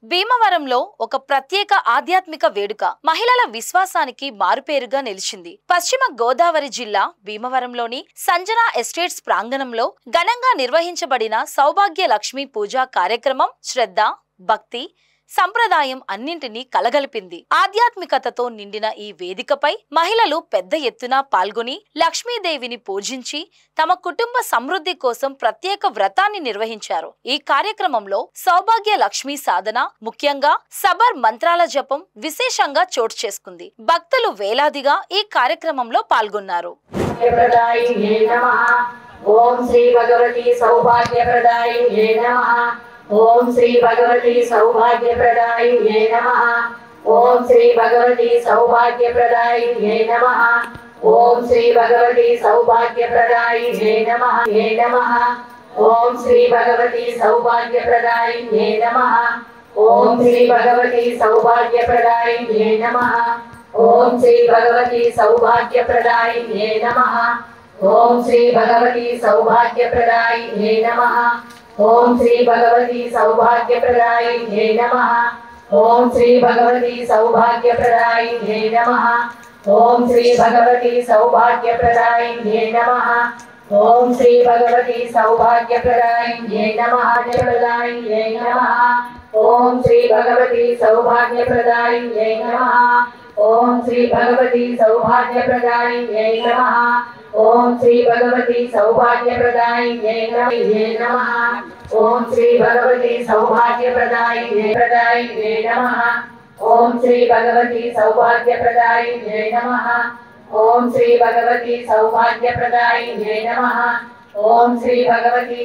భీమవరంలో ఒక ప్రత్యేక ఆధ్యాత్మిక వేడుక మహిళల విశ్వాసానికి మారుపేరుగా నిలిచింది. పశ్చిమ గోదావరి జిల్లా భీమవరంలోని సంజనా ఎస్టేట్స్ ప్రాంగణంలో ఘనంగా నిర్వహించబడిన సౌభాగ్య లక్ష్మి పూజా కార్యక్రమం శ్రద్ధ, భక్తి, సంప్రదాయం అన్నింటినీ కలగలిపింది. ఆధ్యాత్మికతతో నిండిన ఈ వేదికపై మహిళలు పెద్ద ఎత్తున పాల్గొని లక్ష్మీదేవిని పూజించి తమ కుటుంబ సమృద్ధి కోసం ప్రత్యేక వ్రతాన్ని నిర్వహించారు. ఈ కార్యక్రమంలో సౌభాగ్య లక్ష్మి సాధన, ముఖ్యంగా సబర్ మంత్రాల జపం విశేషంగా చోటు చేసుకుంది. భక్తులు వేలాదిగా ఈ కార్యక్రమంలో పాల్గొన్నారు. ఓం శ్రీ భగవతి సౌభాగ్యప్రదాయిన్యై నమః. ఓం శ్రీ భగవతి సౌభాగ్యప్రదాయిన్యై నమః. ఓం శ్రీ భగవతి సౌభాగ్యప్రదాయిన్యై నమః. ఓం శ్రీ భగవతి సౌభాగ్యప్రదాయిన్యై నమః. నమః. ఓం శ్రీ భగవతి సౌభాగ్యప్రదాయిన్యై నమః. ఓం శ్రీ భగవతి సౌభాగ్యప్రదాయిన్యై నమః. ఓం శ్రీ భగవతి సౌభాగ్యప్రదాయిన్యై నమః. ఓం శ్రీ భగవతి సౌభాగ్యప్రదాయిన్యై నమః. ఓం శ్రీ భగవతి సౌభాగ్యప్రదాయిన్యై నమః. ఓం శ్రీ భగవతి సౌభాగ్యప్రదాయిన్యై నమః. ఓం శ్రీ భగవతి సౌభాగ్యప్రదాయిన్యై నమః. ఓం శ్రీ భగవతి సౌభాగ్యప్రదాయిన్యై నమః. ప్రదాయిన్యై నమః. ఓం శ్రీ భగవతి సౌభాగ్యప్రదాయిన్యై నమః. ఓం శ్రీ భగవతి సౌభాగ్యప్రదాయిన్యై నమః. ఓం శ్రీ భగవతి సౌభాగ్యప్రదాయిన్యై నమః. ఓం శ్రీ భగవతి సౌభాగ్యప్రదాయిన్యై నమః. ఓం శ్రీ భగవతి సౌభాగ్యప్రదాయిన్యై నమః. ఓం శ్రీ భగవతి సౌభాగ్యప్రదాయిన్యై నమః. ఓం శ్రీ భగవతి